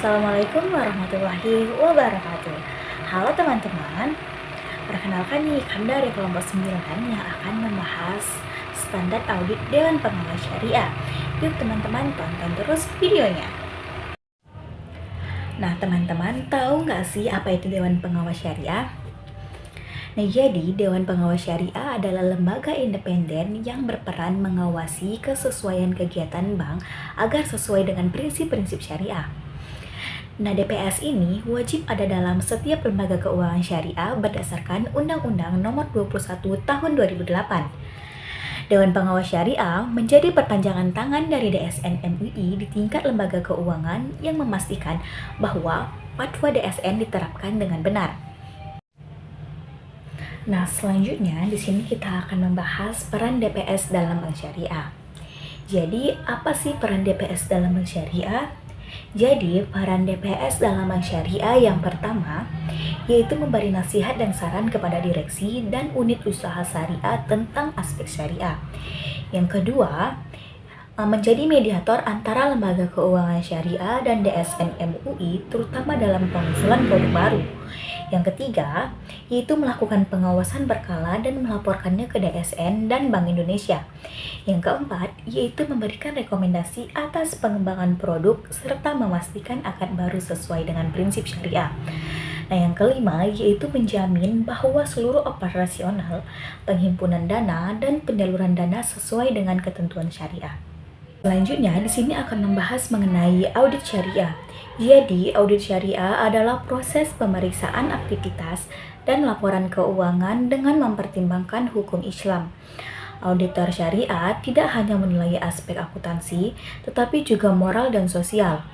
Assalamualaikum warahmatullahi wabarakatuh. Halo teman-teman, perkenalkan nih kami dari kelompok 9 yang akan membahas standar audit Dewan Pengawas Syariah. Yuk teman-teman tonton terus videonya. Nah teman-teman, tahu nggak sih apa itu Dewan Pengawas Syariah? Nah, jadi Dewan Pengawas Syariah adalah lembaga independen yang berperan mengawasi kesesuaian kegiatan bank agar sesuai dengan prinsip-prinsip syariah. Nah, DPS ini wajib ada dalam setiap lembaga keuangan syariah berdasarkan Undang-Undang Nomor 21 Tahun 2008. Dewan Pengawas Syariah menjadi perpanjangan tangan dari DSN MUI di tingkat lembaga keuangan yang memastikan bahwa fatwa DSN diterapkan dengan benar. Nah, selanjutnya di sini kita akan membahas peran DPS dalam bank syariah. Jadi, apa sih peran DPS dalam bank syariah? Jadi, peran DPS dalam bank syariah yang pertama yaitu memberi nasihat dan saran kepada direksi dan unit usaha syariah tentang aspek syariah. Yang kedua, menjadi mediator antara lembaga keuangan syariah dan DSN MUI terutama dalam pengusulan produk baru. Yang ketiga, yaitu melakukan pengawasan berkala dan melaporkannya ke DSN dan Bank Indonesia. Yang keempat, yaitu memberikan rekomendasi atas pengembangan produk serta memastikan akad baru sesuai dengan prinsip syariah. Nah, yang kelima, yaitu menjamin bahwa seluruh operasional, penghimpunan dana, dan penyaluran dana sesuai dengan ketentuan syariah. Selanjutnya, di sini akan membahas mengenai audit syariah. Jadi, audit syariah adalah proses pemeriksaan aktivitas dan laporan keuangan dengan mempertimbangkan hukum Islam. Auditor syariah tidak hanya menilai aspek akuntansi, tetapi juga moral dan sosial.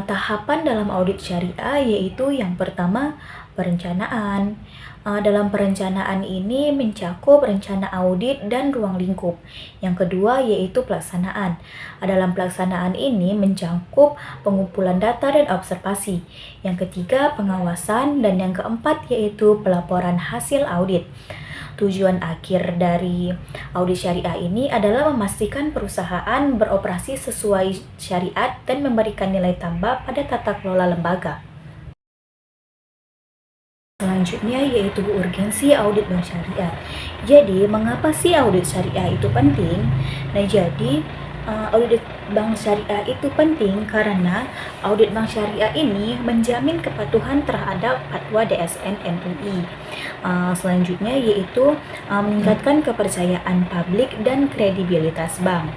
Tahapan dalam audit syariah yaitu yang pertama, perencanaan. Dalam perencanaan ini mencakup rencana audit dan ruang lingkup. Yang kedua yaitu pelaksanaan. Dalam pelaksanaan ini mencakup pengumpulan data dan observasi. Yang ketiga pengawasan dan yang keempat yaitu pelaporan hasil audit. Tujuan akhir dari audit syariah ini adalah memastikan perusahaan beroperasi sesuai syariat dan memberikan nilai tambah pada tata kelola lembaga. Selanjutnya yaitu urgensi audit bank syariah. Jadi, mengapa sih audit syariah itu penting? Nah, jadi audit bank syariah itu penting karena audit bank syariah ini menjamin kepatuhan terhadap fatwa DSN MUI. Selanjutnya yaitu meningkatkan kepercayaan publik dan kredibilitas bank.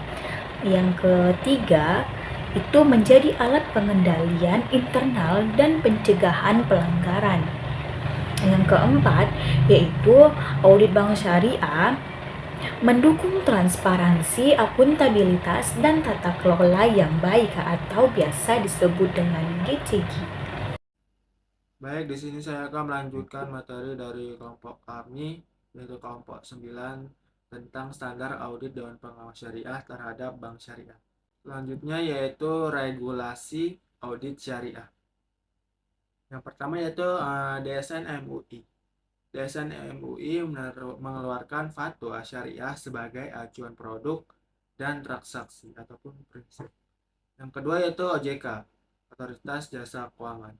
Yang ketiga, itu menjadi alat pengendalian internal dan pencegahan pelanggaran. Yang keempat, yaitu audit bank syariah mendukung transparansi, akuntabilitas, dan tata kelola yang baik atau biasa disebut dengan GCG. Baik, di sini saya akan melanjutkan materi dari kelompok kami, yaitu kelompok 9 tentang standar audit Dewan Pengawas Syariah terhadap bank syariah. Selanjutnya yaitu regulasi audit syariah. Yang pertama yaitu DSN MUI. DSN MUI mengeluarkan fatwa syariah sebagai acuan produk dan transaksi ataupun prinsip. Yang kedua yaitu OJK, Otoritas Jasa Keuangan.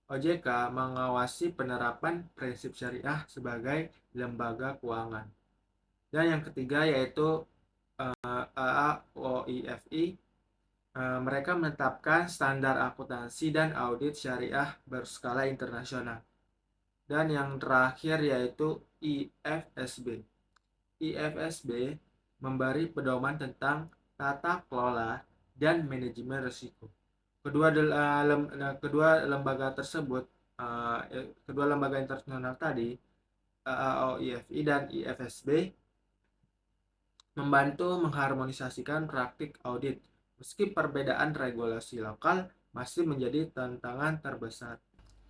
OJK mengawasi penerapan prinsip syariah sebagai lembaga keuangan. Dan yang ketiga yaitu AAOIFI. Mereka menetapkan standar akuntansi dan audit syariah berskala internasional. Dan yang terakhir yaitu IFSB. IFSB memberi pedoman tentang tata kelola dan manajemen risiko. Kedua lembaga tersebut, kedua lembaga internasional tadi, AAOIFI dan IFSB, membantu mengharmonisasikan praktik audit, meski perbedaan regulasi lokal masih menjadi tantangan terbesar.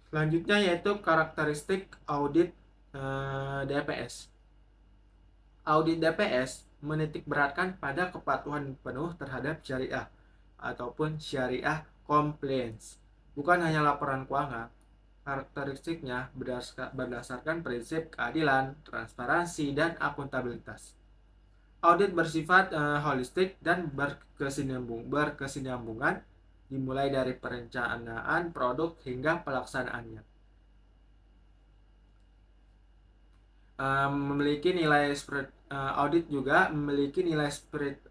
Selanjutnya yaitu karakteristik audit DPS. Audit DPS menitik beratkan pada kepatuhan penuh terhadap syariah ataupun syariah compliance. Bukan hanya laporan keuangan, karakteristiknya berdasarkan prinsip keadilan, transparansi, dan akuntabilitas. Audit bersifat holistik dan berkesinambungan, dimulai dari perencanaan produk hingga pelaksanaannya. Audit juga memiliki nilai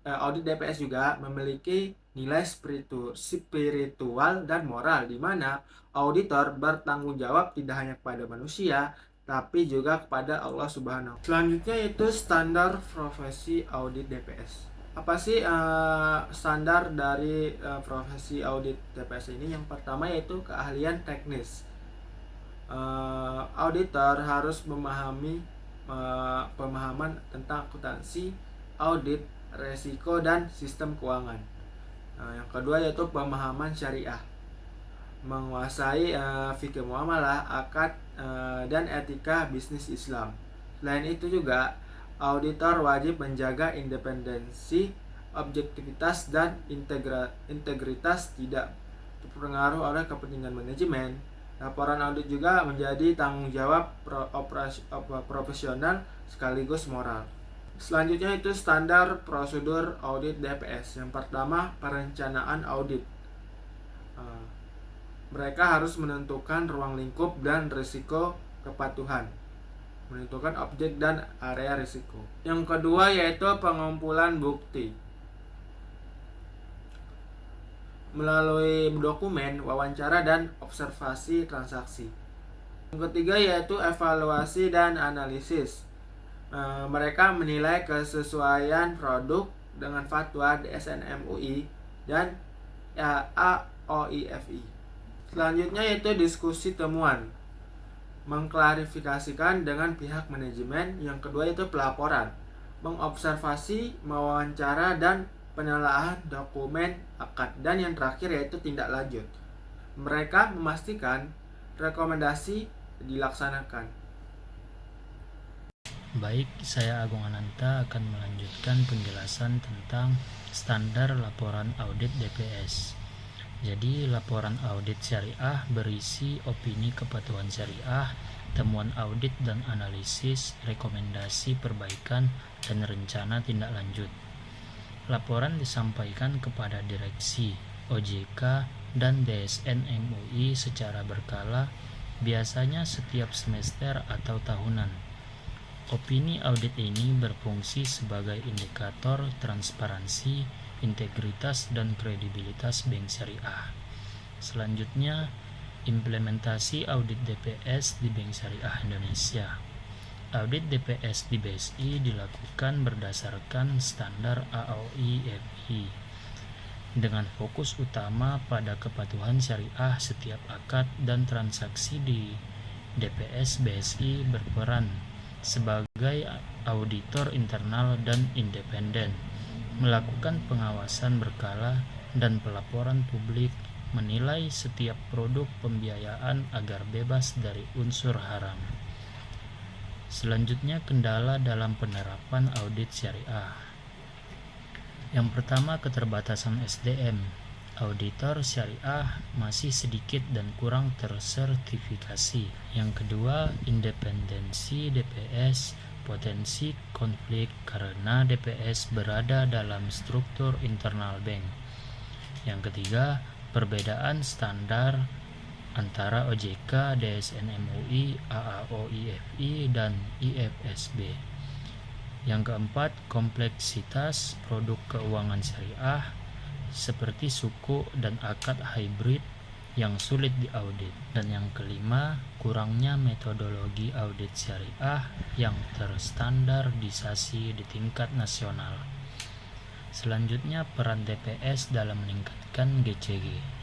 audit DPS juga memiliki nilai spiritual dan moral, di mana auditor bertanggung jawab tidak hanya kepada manusia tapi juga kepada Allah Subhanahu. Selanjutnya itu standar profesi audit DPS. Apa sih standar dari profesi audit DPS ini? Yang pertama yaitu keahlian teknis. Auditor harus memahami pemahaman tentang akuntansi, audit, resiko, dan sistem keuangan. Yang kedua yaitu pemahaman syariah, menguasai fikih muamalah, akad, dan etika bisnis Islam. Selain itu juga auditor wajib menjaga independensi, objektivitas, dan integritas, tidak terpengaruh oleh kepentingan manajemen. Laporan audit juga menjadi tanggung jawab profesional sekaligus moral. Selanjutnya itu standar prosedur audit DPS. Yang pertama, perencanaan audit. Mereka harus menentukan ruang lingkup dan risiko kepatuhan, menentukan objek dan area risiko. Yang kedua yaitu pengumpulan bukti melalui dokumen, wawancara, dan observasi transaksi. Yang ketiga yaitu evaluasi dan analisis. Mereka menilai kesesuaian produk dengan fatwa DSN MUI dan AOIFI. Selanjutnya yaitu diskusi temuan, mengklarifikasikan dengan pihak manajemen. Yang kedua yaitu pelaporan, mengobservasi, mewawancara, dan penelaahan dokumen akad. Dan yang terakhir yaitu tindak lanjut. Mereka memastikan rekomendasi dilaksanakan. Baik, saya Agung Ananta akan melanjutkan penjelasan tentang standar laporan audit DPS. Jadi, laporan audit syariah berisi opini kepatuhan syariah, temuan audit dan analisis, rekomendasi perbaikan, dan rencana tindak lanjut. Laporan disampaikan kepada direksi, OJK, dan DSN MUI secara berkala, biasanya setiap semester atau tahunan. Opini audit ini berfungsi sebagai indikator transparansi, integritas, dan kredibilitas bank syariah. Selanjutnya, implementasi audit DPS di Bank Syariah Indonesia. Audit DPS di BSI dilakukan berdasarkan standar AOIFI dengan fokus utama pada kepatuhan syariah. Setiap akad dan transaksi di DPS BSI berperan sebagai auditor internal dan independen, melakukan pengawasan berkala dan pelaporan publik, menilai setiap produk pembiayaan agar bebas dari unsur haram. Selanjutnya, kendala dalam penerapan audit syariah. Yang pertama, keterbatasan SDM. Auditor syariah masih sedikit dan kurang tersertifikasi. Yang kedua, independensi DPS, potensi konflik karena DPS berada dalam struktur internal bank. Yang ketiga, perbedaan standar antara OJK, DSN MUI, AAOIFI, dan IFSB. Yang keempat, kompleksitas produk keuangan syariah seperti suku dan akad hybrid yang sulit diaudit. Dan yang kelima, kurangnya metodologi audit syariah yang terstandarisasi di tingkat nasional. Selanjutnya, peran DPS dalam meningkatkan GCG.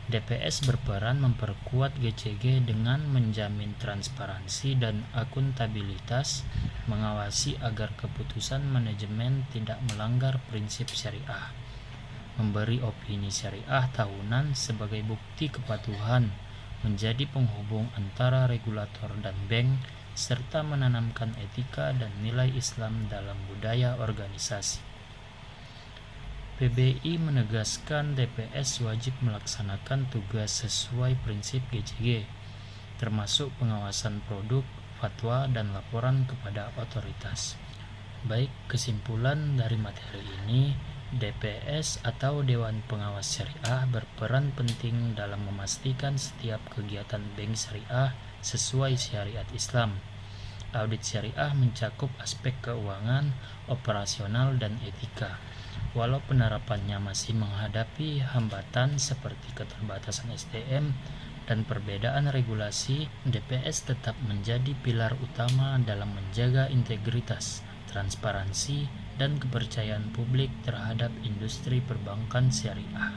DPS berperan memperkuat GCG dengan menjamin transparansi dan akuntabilitas, mengawasi agar keputusan manajemen tidak melanggar prinsip syariah, memberi opini syariah tahunan sebagai bukti kepatuhan, menjadi penghubung antara regulator dan bank, serta menanamkan etika dan nilai Islam dalam budaya organisasi. PBI menegaskan DPS wajib melaksanakan tugas sesuai prinsip GCG, termasuk pengawasan produk, fatwa, dan laporan kepada otoritas. Baik, kesimpulan dari materi ini, DPS atau Dewan Pengawas Syariah berperan penting dalam memastikan setiap kegiatan bank syariah sesuai syariat Islam. Audit syariah mencakup aspek keuangan, operasional, dan etika. Walau penerapannya masih menghadapi hambatan seperti keterbatasan SDM dan perbedaan regulasi, DPS tetap menjadi pilar utama dalam menjaga integritas, transparansi, dan kepercayaan publik terhadap industri perbankan syariah.